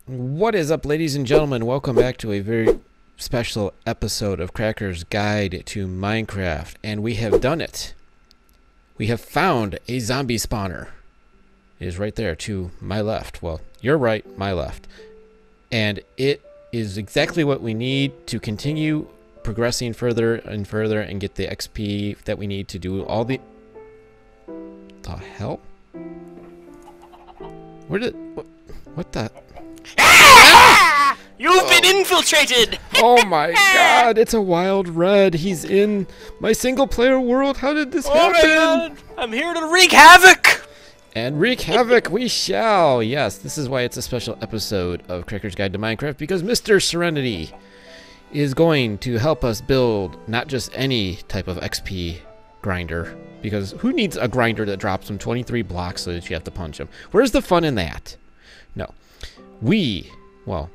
What is up, ladies and gentlemen? Welcome back to a very special episode of Cracker's Guide to Minecraft, and we have done it. We have found a zombie spawner. It is right there to my left. Well, your right, my left. And it is exactly what we need to continue progressing further and further and get the XP that we need to do all the hell? Where did... what the... Ah! You've been infiltrated! Oh my god, it's a wild red. He's in my single player world. How did this happen? My god, I'm here to wreak havoc! And wreak havoc we shall. Yes, this is why it's a special episode of Cracker's Guide to Minecraft, because Mr. Serenity is going to help us build not just any type of XP grinder, because who needs a grinder that drops him 23 blocks so that you have to punch him? Where's the fun in that? No.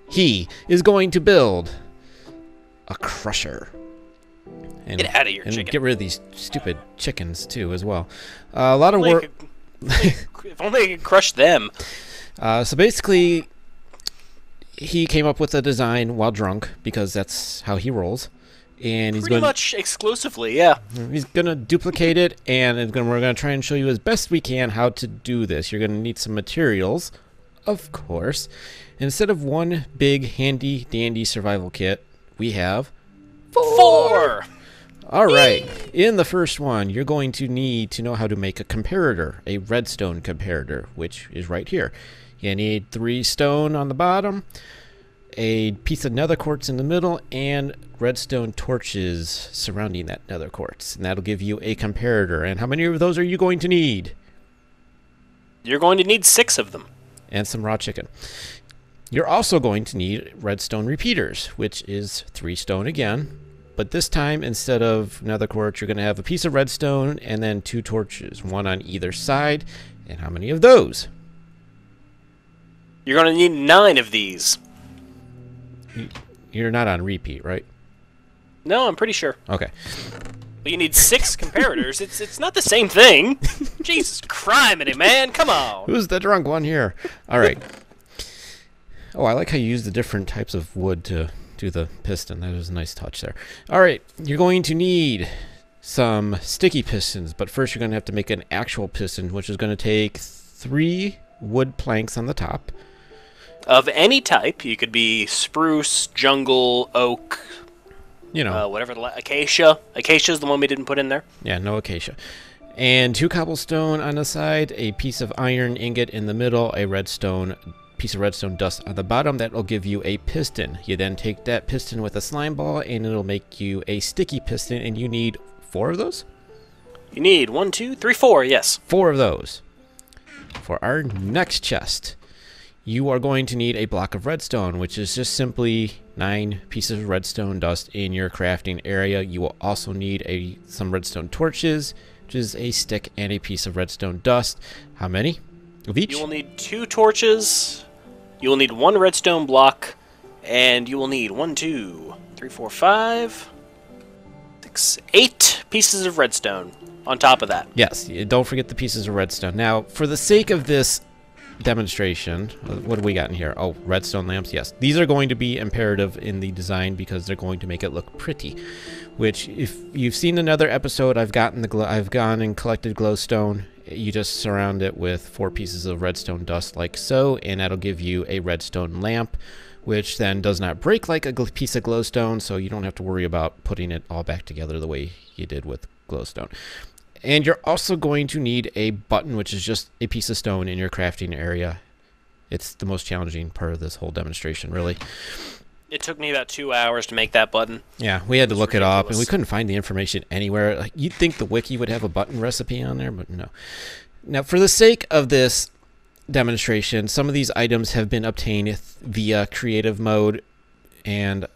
He is going to build a crusher. And, get out of here, chicken. Get rid of these stupid chickens, too, as well. A lot of work. If only I could crush them. So basically, he came up with a design while drunk, because that's how he rolls. And he's pretty much exclusively, yeah. He's going to duplicate it, and we're going to try and show you as best we can how to do this. You're going to need some materials, of course. Instead of one big handy dandy survival kit, we have four. All right. In the first one, you're going to need to know how to make a comparator, a redstone comparator, which is right here. You need 3 stone on the bottom, a piece of nether quartz in the middle, and redstone torches surrounding that nether quartz. And that'll give you a comparator. And how many of those are you going to need? You're going to need 6 of them. And some raw chicken. You're also going to need redstone repeaters, which is 3 stone again. But this time, instead of nether quartz, you're going to have a piece of redstone and then 2 torches, 1 on either side. And how many of those? You're going to need 9 of these. You're not on repeat, right? No, I'm pretty sure. Okay. But you need 6 comparators. It's not the same thing. Jesus criminy, man. Come on. Who's the drunk one here? All right. Oh, I like how you use the different types of wood to do the piston. That was a nice touch there. All right. You're going to need some sticky pistons, but first you're going to have to make an actual piston, which is going to take 3 wood planks on the top. Of any type. You could be spruce, jungle, oak, you know, whatever, acacia. Acacia is the one we didn't put in there. Yeah, no acacia. And 2 cobblestone on the side, a piece of iron ingot in the middle, a piece of redstone dust on the bottom. That will give you a piston. You then take that piston with a slime ball, and it'll make you a sticky piston, and you need 4 of those? You need 1, 2, 3, 4, yes. 4 of those. For our next chest, you are going to need a block of redstone, which is just simply 9 pieces of redstone dust in your crafting area. You will also need some redstone torches, which is a stick and a piece of redstone dust. How many of each? You will need 2 torches, you will need 1 redstone block, and you will need 1, 2, 3, 4, 5, 6, 8 pieces of redstone on top of that. Yes, don't forget the pieces of redstone. Now, for the sake of this demonstration, what do we got in here? Oh, redstone lamps. Yes, these are going to be imperative in the design because they're going to make it look pretty. Which, if you've seen another episode, I've gone and collected glowstone. You just surround it with 4 pieces of redstone dust like so, and that'll give you a redstone lamp, which then does not break like a piece of glowstone, so you don't have to worry about putting it all back together the way you did with glowstone. And you're also going to need a button, which is just a piece of stone in your crafting area. It's the most challenging part of this whole demonstration, really. It took me about 2 hours to make that button. Yeah, we had to look it up, and we couldn't find the information anywhere. Like, you'd think the wiki would have a button recipe on there, but no. Now, for the sake of this demonstration, some of these items have been obtained via creative mode, and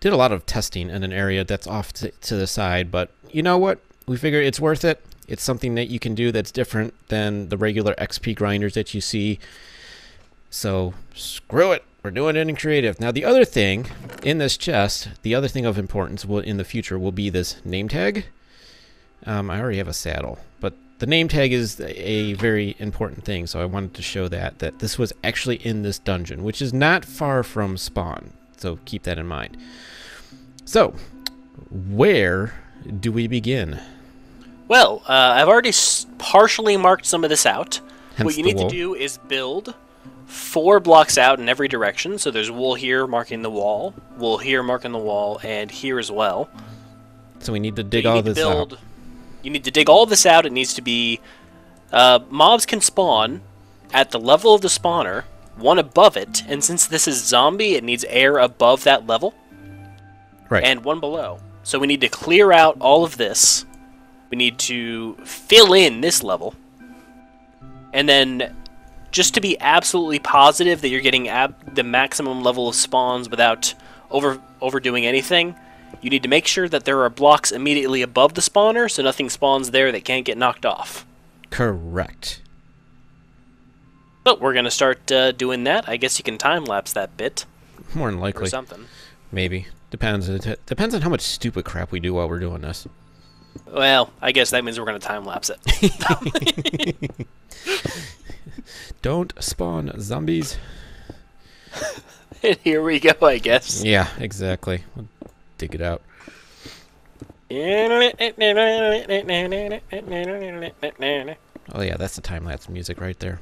did a lot of testing in an area that's off to the side, but you know what? We figure it's worth it. It's something that you can do that's different than the regular XP grinders that you see. So screw it. We're doing it in creative. Now the other thing in this chest, the other thing of importance in the future will be this name tag. I already have a saddle, but the name tag is a very important thing, so I wanted to show that this was actually in this dungeon, which is not far from spawn, so keep that in mind. So, where do we begin? Well, I've already partially marked some of this out. Hence what you the need wool. to do is build 4 blocks out in every direction, so there's wool here marking the wall, wool here marking the wall, and here as well. So we need to dig all this out. You need to dig all this out. It needs to be... mobs can spawn at the level of the spawner, one above it, and since this is zombie, it needs air above that level. Right. And one below. So we need to clear out all of this. We need to fill in this level. And then, just to be absolutely positive that you're getting the maximum level of spawns without overdoing anything, you need to make sure that there are blocks immediately above the spawner, so nothing spawns there that can't get knocked off. Correct. So we're going to start doing that. I guess you can time-lapse that bit. More than likely. Or something. Maybe. Depends. It depends on how much stupid crap we do while we're doing this. Well, I guess that means we're going to time-lapse it. Don't spawn zombies. Here we go, I guess. Yeah, exactly. We'll dig it out. Oh yeah, that's the time-lapse music right there.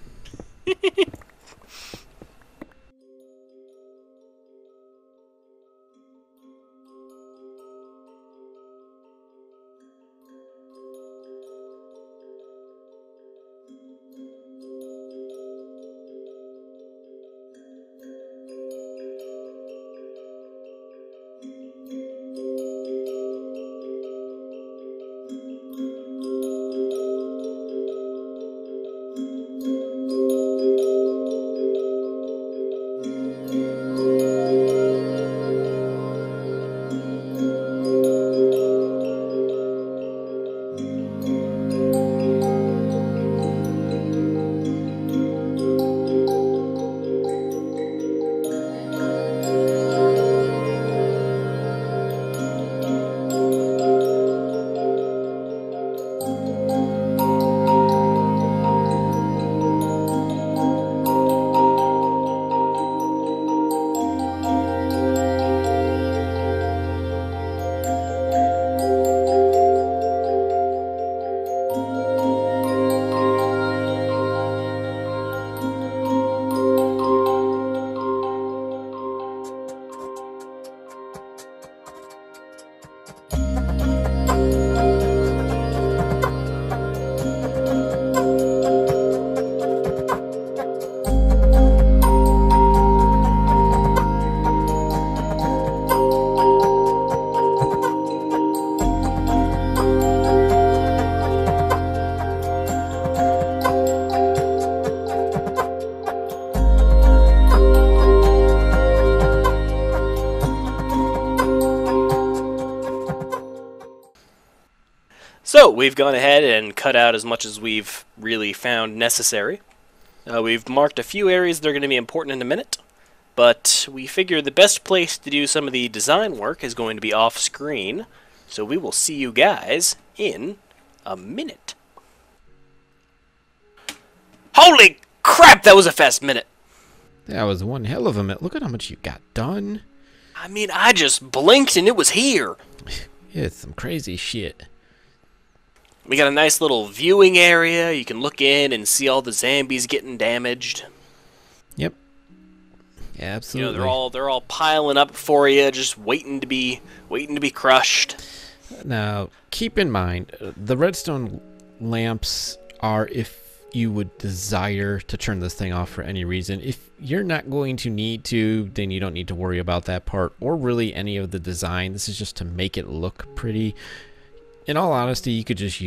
So, we've gone ahead and cut out as much as we've really found necessary. We've marked a few areas that are going to be important in a minute, but we figure the best place to do some of the design work is going to be off-screen, so we will see you guys in a minute. Holy crap, that was a fast minute! That was one hell of a minute. Look at how much you got done. I mean, I just blinked and it was here! It's some crazy shit. We got a nice little viewing area. You can look in and see all the zombies getting damaged. Yep. Absolutely. You know, they're all piling up for you, just waiting to be crushed. Now, keep in mind, the redstone lamps are if you would desire to turn this thing off for any reason. If you're not going to need to, then you don't need to worry about that part or really any of the design. This is just to make it look pretty. In all honesty, you could just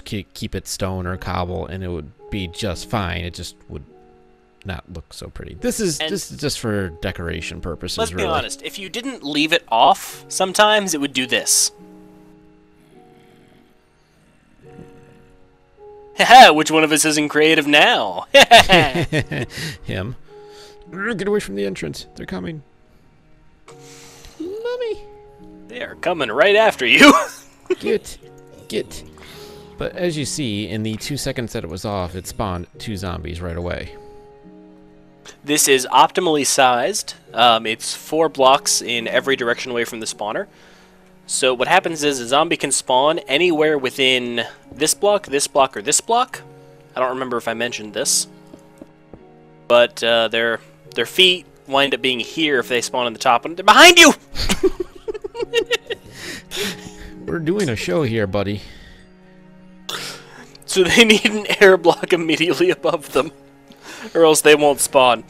keep it stone or cobble and it would be just fine. It just would not look so pretty. This is just for decoration purposes. Let's be really. honest. If you didn't leave it off, sometimes it would do this. Haha, which one of us isn't creative now? Him. Get away from the entrance. They're coming. Mommy. They are coming right after you. Get Get. But as you see, in the 2 seconds that it was off, it spawned 2 zombies right away. This is optimally sized. It's 4 blocks in every direction away from the spawner. So what happens is a zombie can spawn anywhere within this block, or this block. I don't remember if I mentioned this. But their feet wind up being here if they spawn on the top. And they're behind you! We're doing a show here, buddy. So they need an air block immediately above them, or else they won't spawn.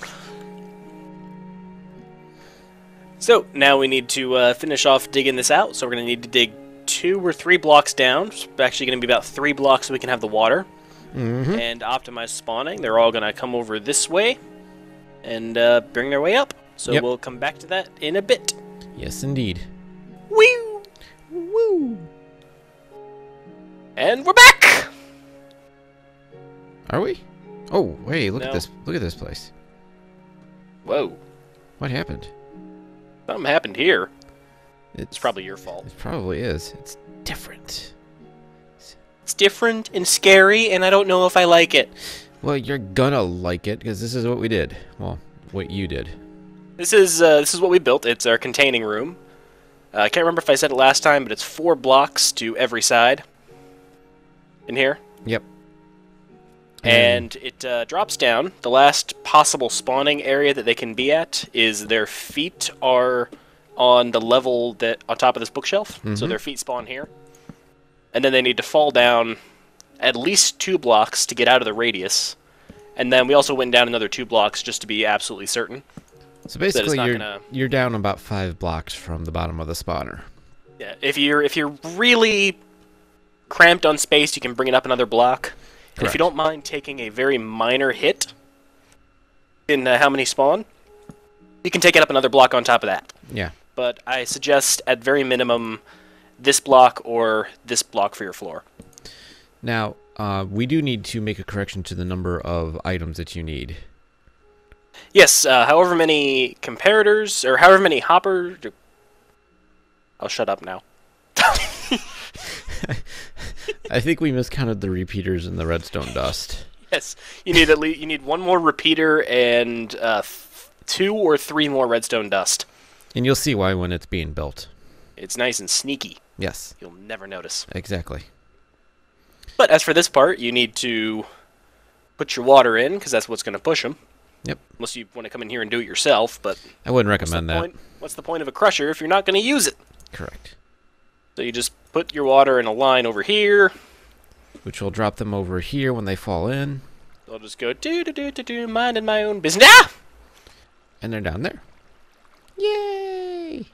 So now we need to finish off digging this out. So we're going to need to dig 2 or 3 blocks down. It's actually going to be about 3 blocks so we can have the water. And optimize spawning. They're all going to come over this way and bring their way up. So we'll come back to that in a bit. Yes, indeed. Woo! Woo! And we're back! Are we? Oh, hey, look No. at this. Look at this place. Whoa. What happened? Something happened here. It's It's probably your fault. It probably is. It's different. It's different and scary, and I don't know if I like it. Well, you're gonna like it, because this is what we did. Well, what you did. This is what we built. It's our containing room. I can't remember if I said it last time, but it's 4 blocks to every side. In here. Yep. And it drops down. The last possible spawning area that they can be at is their feet are on the level that on top of this bookshelf. So their feet spawn here. And then they need to fall down at least 2 blocks to get out of the radius. And then we also went down another 2 blocks just to be absolutely certain. So basically, not you're down about 5 blocks from the bottom of the spawner. Yeah, if you're really cramped on space, you can bring it up another block. And if you don't mind taking a very minor hit in how many spawn, you can take it up another block on top of that. Yeah. But I suggest, at very minimum, this block or this block for your floor. Now, we do need to make a correction to the number of items that you need. Yes, however many comparators, or however many hoppers... I'll shut up now. I think we miscounted the repeaters and the redstone dust. Yes, you need 1 more repeater and 2 or 3 more redstone dust. And you'll see why when it's being built. It's nice and sneaky. Yes. You'll never notice. Exactly. But as for this part, you need to put your water in, because that's what's going to push them. Yep. Unless you want to come in here and do it yourself, but... I wouldn't recommend that. What's the point of a crusher if you're not going to use it? Correct. So you just put your water in a line over here. Which will drop them over here when they fall in. They'll just go do minding my own business. Ah! And they're down there. Yay!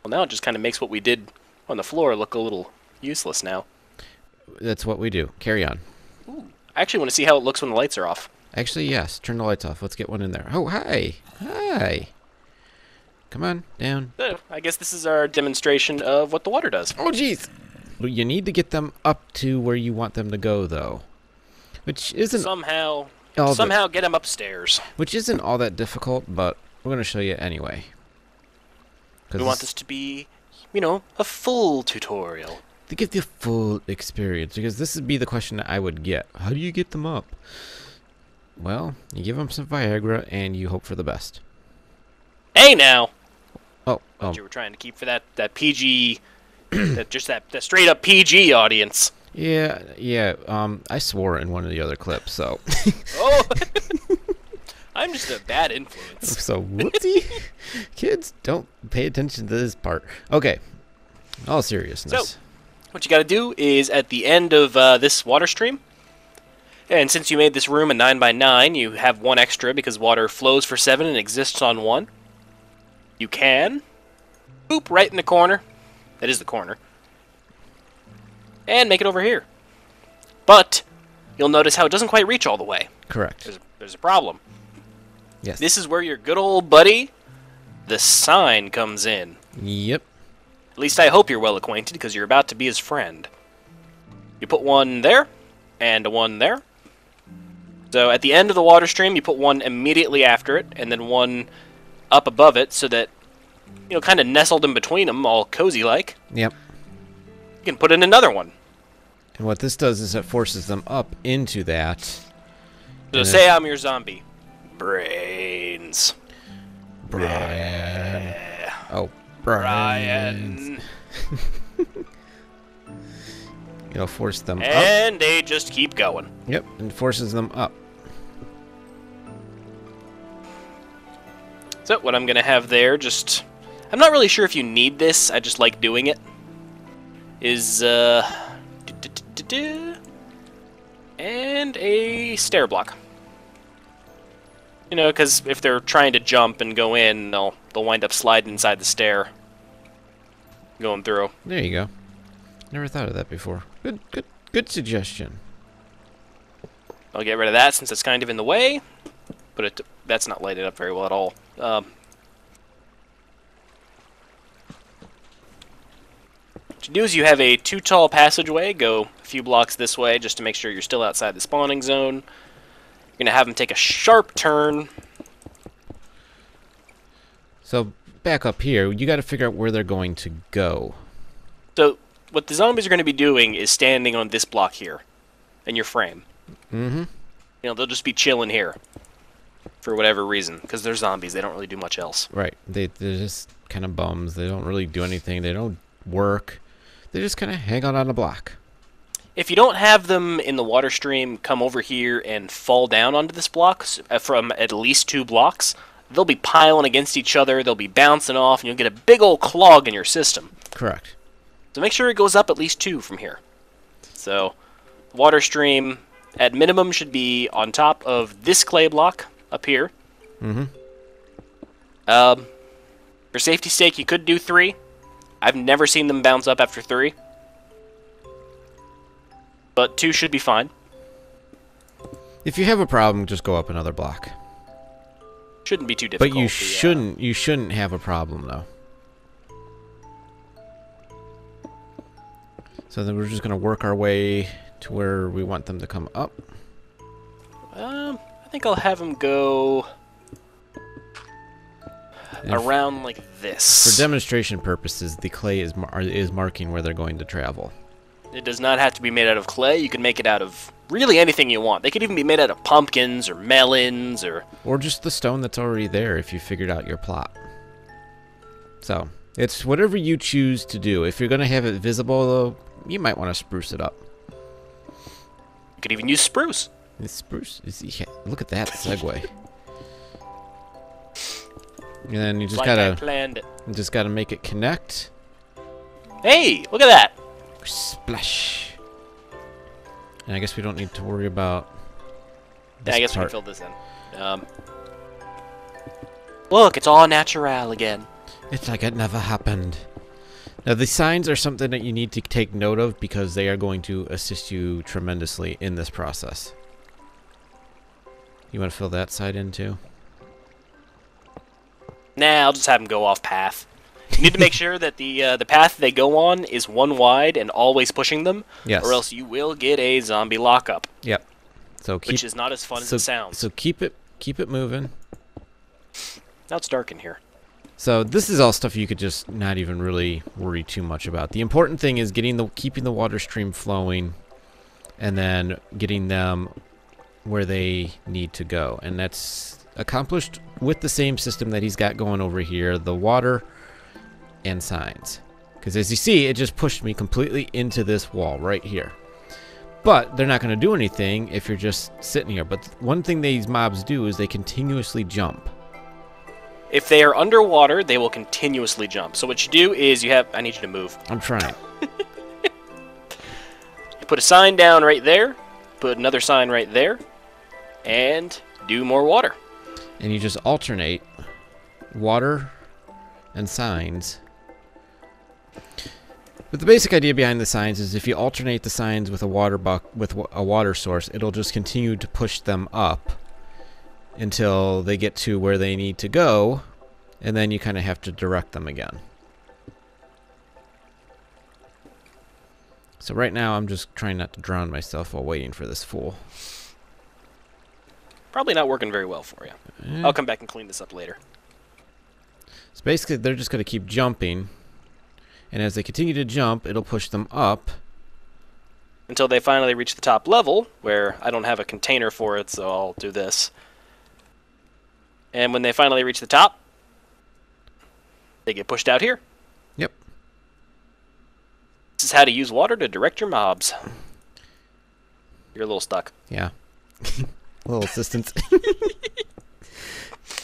Well, now it just kind of makes what we did on the floor look a little useless now. That's what we do. Carry on. Ooh. I actually want to see how it looks when the lights are off. Actually, yes. Turn the lights off. Let's get one in there. Oh, hi. Hi. Come on, down. So, I guess this is our demonstration of what the water does. Oh, jeez. Well, you need to get them up to where you want them to go, though. Which isn't... Somehow get them upstairs. Which isn't all that difficult, but we're going to show you anyway. We want this to be, a full tutorial. To give you full experience, because this would be the question that I would get. How do you get them up? Well, you give them some Viagra, and you hope for the best. Hey, now! Oh, But you were trying to keep for that PG, that straight-up PG audience. Yeah, I swore in one of the other clips, so... Oh! I'm just a bad influence. So, whoopsie. Kids, don't pay attention to this part. Okay, all seriousness. So, what you gotta do is, at the end of this water stream, and since you made this room a 9x9, you have 1 extra because water flows for 7 and exists on 1. You can boop right in the corner. That is the corner. And make it over here. But you'll notice how it doesn't quite reach all the way. Correct. There's a problem. Yes. This is where your good old buddy, the sign, comes in. Yep. At least I hope you're well acquainted, because you're about to be his friend. You put 1 there, and 1 there. So at the end of the water stream, you put 1 immediately after it, and then 1 up above it, so that, kind of nestled in between them, all cozy-like. Yep. You can put in another one. And what this does is it forces them up into that. So say I'm your zombie. Brains. Brian. Oh, Brian. It'll force them up. And they just keep going. Yep, and forces them up. So what I'm going to have there, just... I'm not really sure if you need this, I just like doing it. Is, and a stair block. You know, because if they're trying to jump and go in, they'll wind up sliding inside the stair. Going through. There you go. Never thought of that before. Good suggestion. I'll get rid of that since it's kind of in the way. But that's not lighted up very well at all. What you do is you have a 2 tall passageway. Go a few blocks this way just to make sure you're still outside the spawning zone. You're going to have them take a sharp turn. So, back up here, you got to figure out where they're going to go. So, what the zombies are going to be doing is standing on this block here in your frame. Mm-hmm. You know, they'll just be chilling here for whatever reason, because they're zombies. They don't really do much else. Right. They're just kind of bums. They don't really do anything. They don't work. They just kind of hang out on a block. If you don't have them in the water stream come over here and fall down onto this block from at least 2 blocks, they'll be piling against each other, they'll be bouncing off, and you'll get a big old clog in your system. Correct. So make sure it goes up at least 2 from here. So, water stream, at minimum, should be on top of this clay block up here. Mm-hmm. For safety's sake, you could do 3. I've never seen them bounce up after 3. But 2 should be fine. If you have a problem, just go up another block. Shouldn't be too difficult. But you shouldn't have a problem though. So then we're just gonna work our way to where we want them to come up. I think I'll have them go around like this. For demonstration purposes, the clay is marking where they're going to travel. It does not have to be made out of clay. You can make it out of really anything you want. They could even be made out of pumpkins or melons or just the stone that's already there if you figured out your plot. So, it's whatever you choose to do. If you're going to have it visible, though, you might want to spruce it up. You could even use spruce. It's spruce. Yeah, look at that segue. And then you just like gotta I planned it. you just gotta make it connect. Hey, look at that. Splash. And I guess we don't need to worry about this I guess we part. can fill this in. Look, it's all natural again. It's like it never happened. Now, the signs are something that you need to take note of because they are going to assist you tremendously in this process. You want to fill that side in too? Nah, I'll just have them go off path. You need to make sure that the path they go on is 1 wide and always pushing them, Yes. or else you will get a zombie lockup. Yep. So Which is not as fun as it sounds. So keep it moving. Now it's dark in here. So this is all stuff you could just not even really worry too much about. The important thing is keeping the water stream flowing, and then getting them where they need to go, and that's accomplished with the same system that he's got going over here, the water and signs. Because as you see, it just pushed me completely into this wall right here. But they're not going to do anything if you're just sitting here. But one thing these mobs do is they continuously jump. If they are underwater, they will continuously jump. So what you do is I need you to move. I'm trying. You put a sign down right there, put another sign right there, and do more water. And you just alternate water and signs. But the basic idea behind the signs is if you alternate the signs with a water source, it'll just continue to push them up until they get to where they need to go, and then you kind of have to direct them again. So right now I'm just trying not to drown myself while waiting for this fool. Probably not working very well for you. I'll come back and clean this up later. So basically they're just going to keep jumping And as they continue to jump, it'll push them up. Until they finally reach the top level, where I don't have a container for it, so I'll do this. And when they finally reach the top, they get pushed out here. Yep. This is how to use water to direct your mobs. You're a little stuck. Yeah. A little assistance.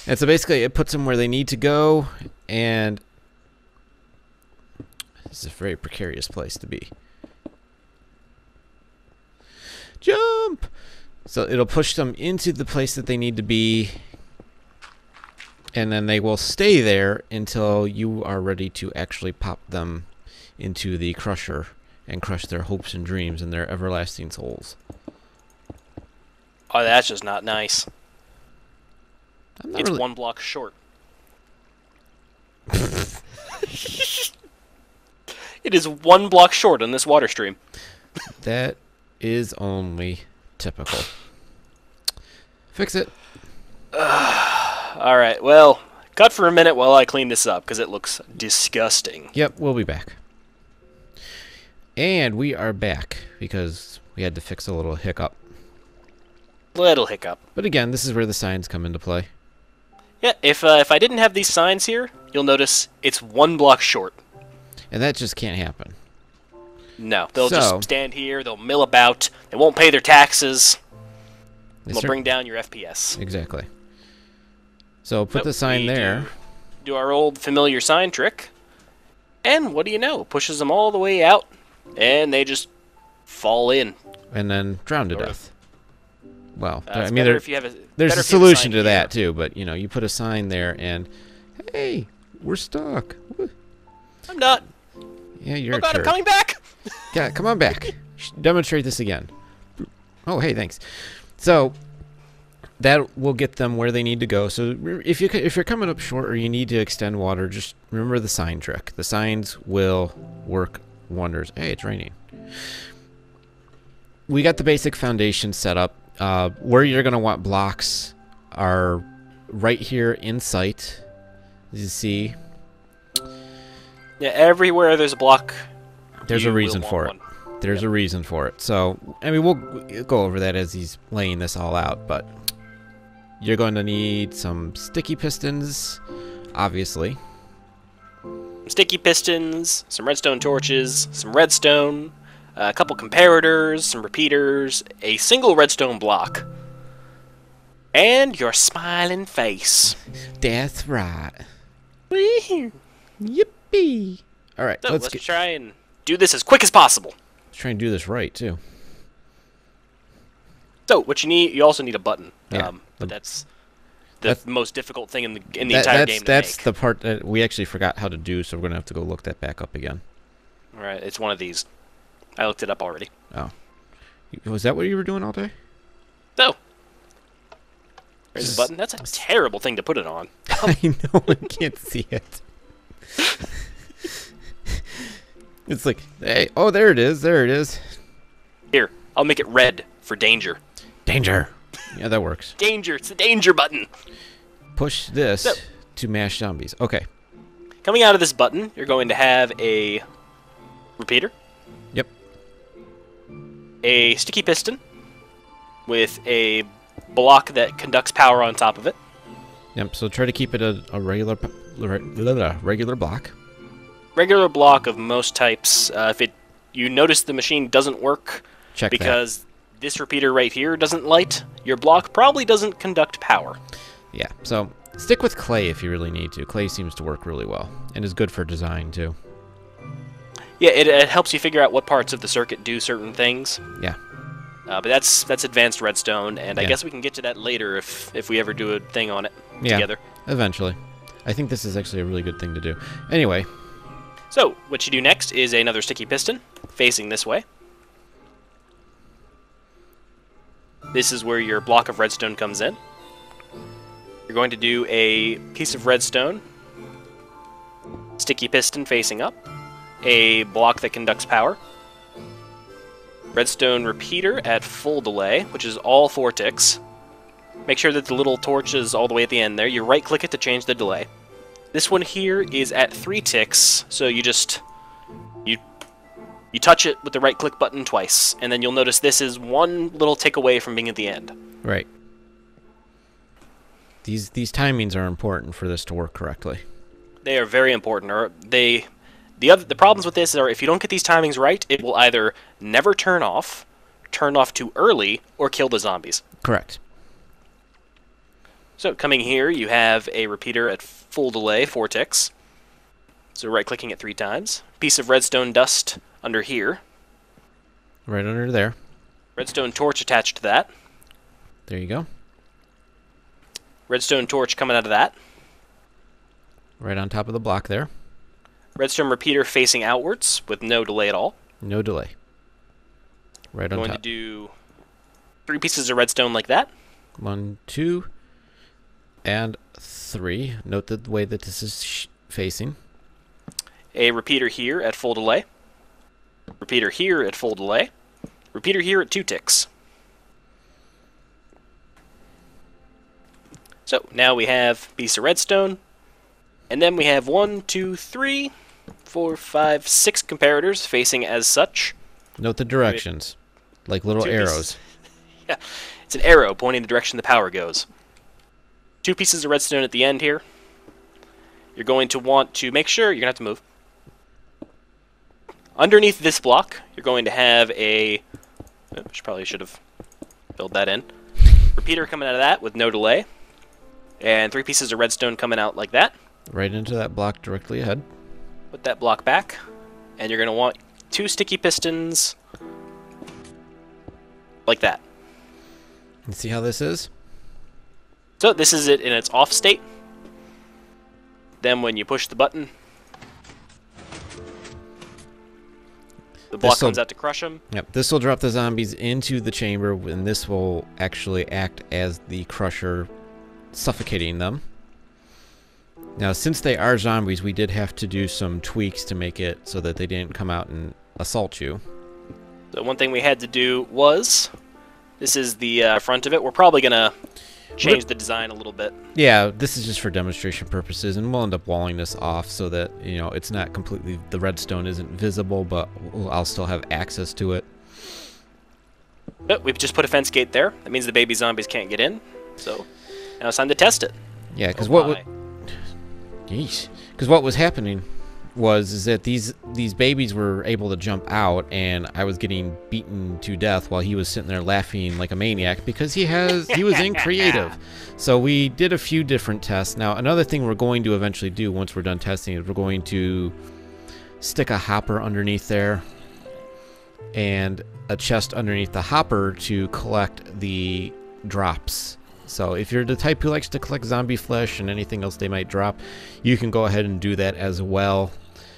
And so basically it puts them where they need to go, and this is a very precarious place to be. Jump! So it'll push them into the place that they need to be, and then they will stay there until you are ready to actually pop them into the crusher and crush their hopes and dreams and their everlasting souls. Oh, that's just not nice. It's really... 1 block short. It is 1 block short on this water stream. That is only typical. Fix it. Alright, well, cut for a minute while I clean this up, because it looks disgusting. Yep, we'll be back. And we are back, because we had to fix a little hiccup. Little hiccup. But again, this is where the signs come into play. Yeah, if I didn't have these signs here, you'll notice it's 1 block short. And that just can't happen. No, they'll just stand here, they'll mill about, they won't pay their taxes, they'll bring down your FPS. Exactly. So put the sign there. Do our old familiar sign trick, and what do you know? Pushes them all the way out, and they just fall in. And then drown to death. Well, I mean, there's a a solution to that too, but you know, you put a sign there, and hey, we're stuck. I'm not. Yeah, you're oh a God, turd. I'm coming back. Yeah, come on back. Demonstrate this again. Oh, hey, thanks. So that will get them where they need to go. So if you're coming up short or you need to extend water, just remember the sign trick. The signs will work wonders. Hey, it's raining. We got the basic foundation set up. Where you're going to want blocks are right here in sight. As you see. Yeah, everywhere there's a block, there's a reason for it. There's a reason for it. So, I mean, we'll go over that as he's laying this all out, but you're going to need some sticky pistons, obviously. Sticky pistons, some redstone torches, some redstone, a couple comparators, some repeaters, a single redstone block, and your smiling face. That's right. Wee-hoo. Yippee! All right, so let's try and do this as quick as possible. Let's try and do this right too. So what you need, you also need a button. Yeah. But that's the most difficult thing in the entire game to That's make. the part that we actually forgot how to do, so we're gonna have to go look that back up again. All right, it's one of these. I looked it up already. Oh, was that what you were doing all day? So there's a button. That's a terrible thing to put it on. I know, I can't see it. It's like, hey, oh, there it is. There it is. Here, I'll make it red for danger. Danger. Yeah, that works. Danger. It's the danger button. Push this to mash zombies. Okay. Coming out of this button, you're going to have a repeater. Yep. A sticky piston with a block that conducts power on top of it. Yep, so try to keep it a regular block. Regular block of most types. If you notice the machine doesn't work because this repeater right here doesn't light, your block probably doesn't conduct power. Yeah, so stick with clay if you really need to. Clay seems to work really well and is good for design too. Yeah, it helps you figure out what parts of the circuit do certain things. Yeah. But that's advanced redstone, and I guess we can get to that later if we ever do a thing on it together. Eventually. I think this is actually a really good thing to do. Anyway. So, what you do next is another sticky piston, facing this way. This is where your block of redstone comes in. You're going to do a piece of redstone, sticky piston facing up, a block that conducts power, redstone repeater at full delay, which is all 4 ticks. Make sure that the little torch is all the way at the end there. You right-click it to change the delay. This one here is at 3 ticks, so you just You touch it with the right-click button twice, and then you'll notice this is one little tick away from being at the end. Right. These timings are important for this to work correctly. They are very important. Or the problems with this are if you don't get these timings right, it will either never turn off too early, or kill the zombies. Correct. So coming here, you have a repeater at full delay, 4 ticks. So right-clicking it 3 times. Piece of redstone dust under here. Right under there. Redstone torch attached to that. There you go. Redstone torch coming out of that. Right on top of the block there. Redstone repeater facing outwards with no delay at all. No delay. Right on top. Going to do 3 pieces of redstone like that. 1, 2, and 3. Note the way that this is facing. A repeater here at full delay. Repeater here at full delay. Repeater here at 2 ticks. So now we have a piece of redstone, and then we have 1, 2, 3, 4, 5, 6 comparators facing as such. Note the directions, like little 2 arrows. pieces. Yeah, it's an arrow pointing the direction the power goes. 2 pieces of redstone at the end here. You're going to want to make sure you're going to have to move. Underneath this block, you're going to have a... Probably should have filled that in. Repeater coming out of that with no delay. And 3 pieces of redstone coming out like that. Right into that block directly ahead. Put that block back. And you're going to want 2 sticky pistons like that. You see how this is? So this is it in its off state. Then when you push the button, the block comes out to crush them. Yep, this will drop the zombies into the chamber, and this will actually act as the crusher, suffocating them. Now, since they are zombies, we did have to do some tweaks to make it so that they didn't come out and assault you. So one thing we had to do was, this is the front of it. We're probably going to change the design a little bit. Yeah, this is just for demonstration purposes, and we'll end up walling this off so that, you know, it's not completely, the redstone isn't visible, but I'll still have access to it. But we've just put a fence gate there. That means the baby zombies can't get in. So now it's time to test it. Yeah, because what was happening was that these babies were able to jump out, and I was getting beaten to death while he was sitting there laughing like a maniac because he was in creative. So we did a few different tests. Now, another thing we're going to eventually do once we're done testing is we're going to stick a hopper underneath there and a chest underneath the hopper to collect the drops. So if you're the type who likes to collect zombie flesh and anything else they might drop, you can go ahead and do that as well.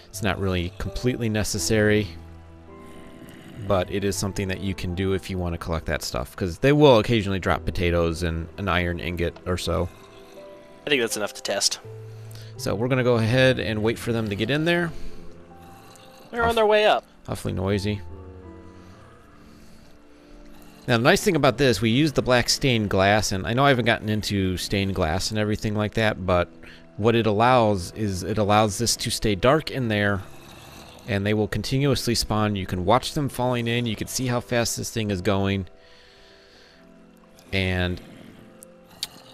It's not really completely necessary, but it is something that you can do if you want to collect that stuff, because they will occasionally drop potatoes and an iron ingot or so. I think that's enough to test. So we're going to go ahead and wait for them to get in there. They're on their way up. Awfully noisy. Now, the nice thing about this, we used the black stained glass, and I know I haven't gotten into stained glass and everything like that, but what it allows is it allows this to stay dark in there, and they will continuously spawn. You can watch them falling in. You can see how fast this thing is going, and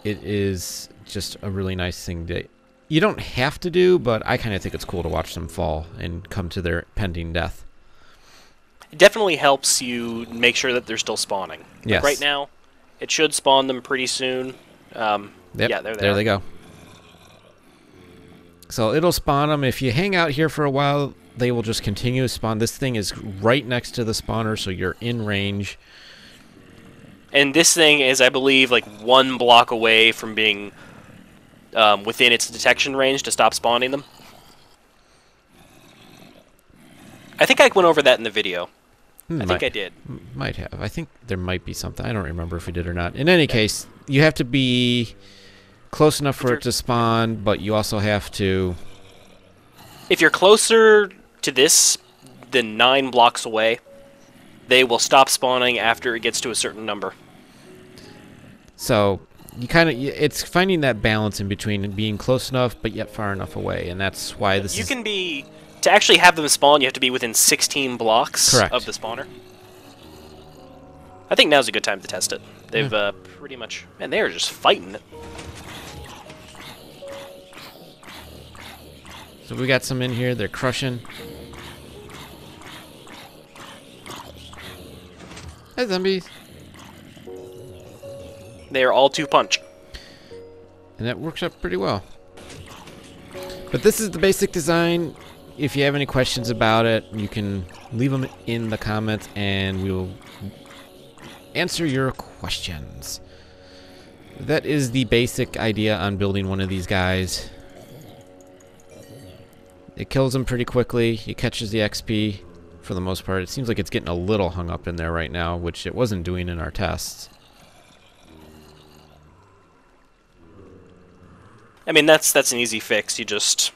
it is just a really nice thing that you don't have to do, but I kind of think it's cool to watch them fall and come to their pending death. It definitely helps you make sure that they're still spawning. Yes. Like right now, it should spawn them pretty soon. Yep, Yeah, there they go. So it'll spawn them. If you hang out here for a while, they will just continue to spawn. This thing is right next to the spawner, so you're in range. And this thing is, I believe, like 1 block away from being within its detection range to stop spawning them. I think I went over that in the video. I think I did. Might have. I think there might be something. I don't remember if we did or not. In any case, you have to be close enough for it to spawn, but you also have to... If you're closer to this than 9 blocks away, they will stop spawning after it gets to a certain number. So you kind of, it's finding that balance in between being close enough but yet far enough away, and that's why this You can be to actually have them spawn, you have to be within 16 blocks Correct. of the spawner. I think now's a good time to test it. They've pretty much... Man, they are just fighting it. So we got some in here. They're crushing. Hi, zombies. They are all two punch. And that works out pretty well. But this is the basic design. If you have any questions about it, you can leave them in the comments and we will answer your questions. That is the basic idea on building one of these guys. It kills them pretty quickly. It catches the XP for the most part. It seems like it's getting a little hung up in there right now, which it wasn't doing in our tests. I mean, that's an easy fix. You just...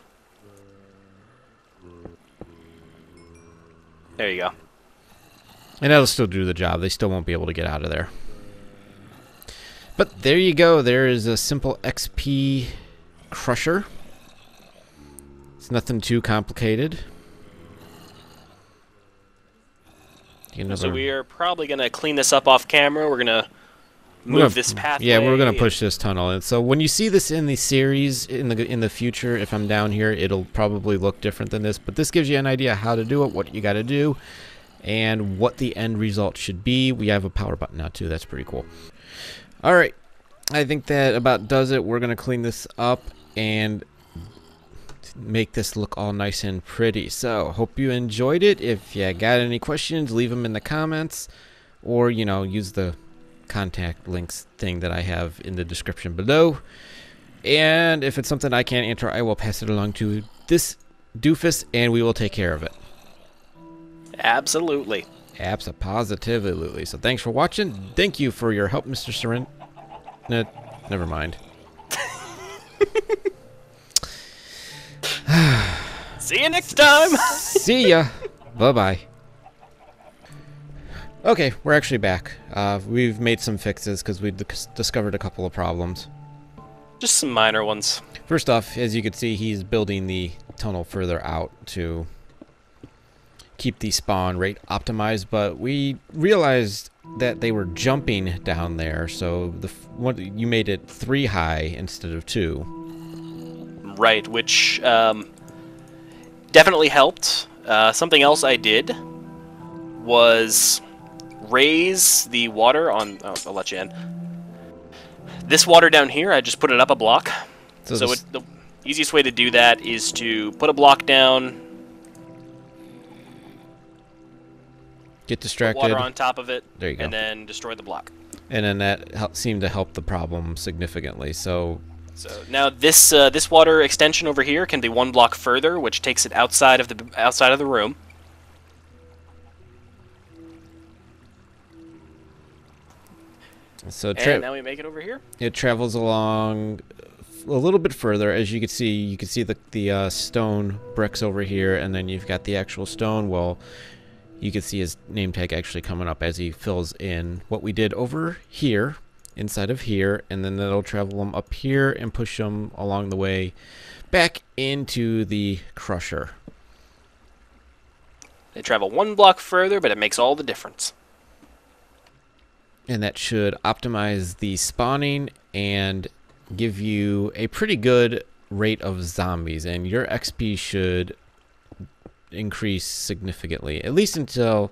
There you go. And that'll still do the job. They still won't be able to get out of there. But there you go. There is a simple XP crusher. It's nothing too complicated. So we are probably going to clean this up off camera. We're going to move this pathway. Yeah, we're going to push this tunnel in. So when you see this in the series in the future, if I'm down here, it'll probably look different than this. But this gives you an idea how to do it, what you got to do, and what the end result should be. We have a power button now too. That's pretty cool. All right. I think that about does it. We're going to clean this up and make this look all nice and pretty. So hope you enjoyed it. If you got any questions, leave them in the comments, or use the contact links thing that I have in the description below. And if it's something I can't answer, I will pass it along to this doofus and we will take care of it. Absolutely. Positively. So thanks for watching. Thank you for your help, Mr. Seren. Never mind. See you next time. See ya. Bye-bye. Okay, we're actually back. We've made some fixes because we discovered a couple of problems. Just some minor ones. First off, as you can see, he's building the tunnel further out to keep the spawn rate optimized, but we realized that they were jumping down there, so you made it 3 high instead of 2. Right, which definitely helped. Something else I did was raise the water on... Oh, I'll let you in. This water down here, I just put it up a block. So the easiest way to do that is to put a block down, get distracted, put water on top of it, there you go, and then destroy the block. And then that seemed to help the problem significantly. So now this this water extension over here can be 1 block further, which takes it outside of the room. So and now we make it over here. It travels along a little bit further. As you can see, the stone bricks over here, and then you've got the actual stone. Well, you can see his name tag actually coming up as he fills in what we did over here, inside of here, and then that'll travel them up here and push them along the way back into the crusher. They travel 1 block further, but it makes all the difference. And that should optimize the spawning and give you a pretty good rate of zombies, and your XP should increase significantly, at least until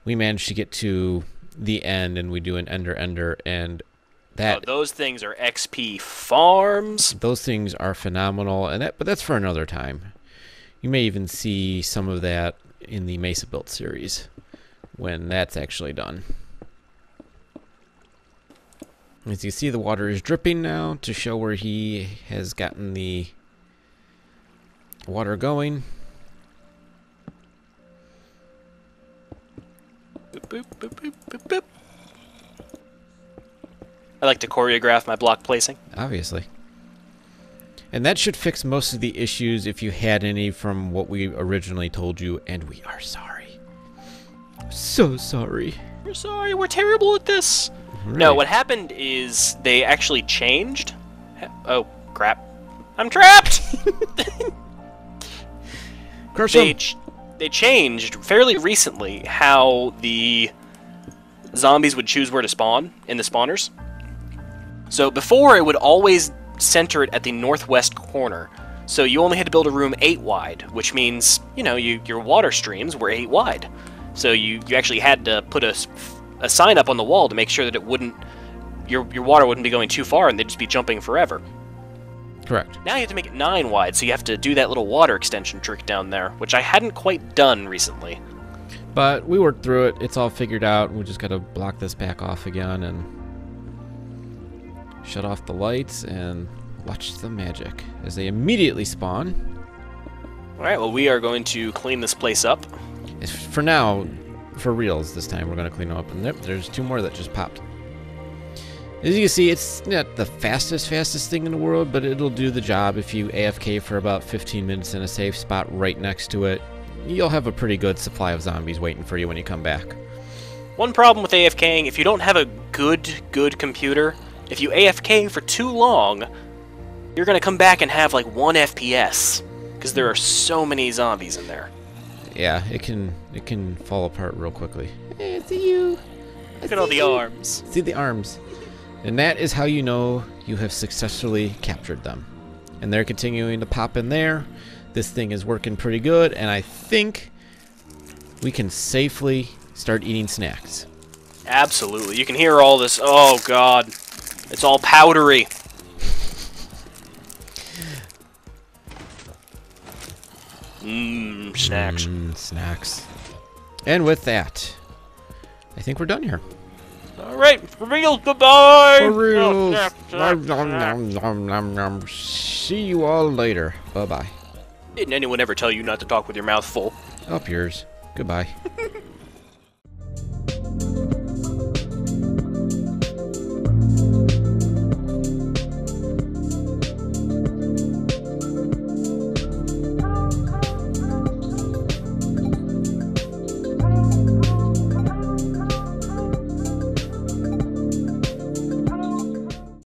we manage to get to the end and we do an ender, and that those things are XP farms. Those things are phenomenal, but that's for another time. You may even see some of that in the Mesa Built series when that's actually done. As you see, the water is dripping now to show where he has gotten the water going. Boop, boop, boop, boop, boop, boop. I like to choreograph my block placing. Obviously. And that should fix most of the issues if you had any from what we originally told you, and we are sorry. So sorry. We're sorry, we're terrible at this. Right. No, what happened is they actually changed. Oh, crap. I'm trapped! Curse they, 'em. they changed fairly recently how the zombies would choose where to spawn in the spawners. So before, it would always center it at the northwest corner. So you only had to build a room 8 wide, which means, you know, your water streams were 8 wide. So you actually had to put a sign up on the wall to make sure that it wouldn't, your water wouldn't be going too far and they'd just be jumping forever. Correct. Now you have to make it 9 wide, so you have to do that little water extension trick down there, which I hadn't quite done recently. But we worked through it. It's all figured out. We just got to block this back off again and shut off the lights and watch the magic as they immediately spawn. Alright, well, we are going to clean this place up. For now, for reals this time, we're going to clean them up. And yep, there's 2 more that just popped. As you can see, it's not the fastest thing in the world, but it'll do the job if you AFK for about 15 minutes in a safe spot right next to it. You'll have a pretty good supply of zombies waiting for you when you come back. One problem with AFKing, if you don't have a good computer, if you AFK for too long, you're going to come back and have like 1 FPS, because there are so many zombies in there. Yeah, it can fall apart real quickly. Hey, I see you. Look at all the arms. See the arms. And that is how you know you have successfully captured them. And they're continuing to pop in there. This thing is working pretty good, and I think we can safely start eating snacks. Absolutely. You can hear all this. Oh, God. It's all powdery. Snacks. Snacks. And with that, I think we're done here. Alright, for real, goodbye! For real. Oh, See you all later. Bye-bye. didn't anyone ever tell you not to talk with your mouth full? Up yours. Goodbye.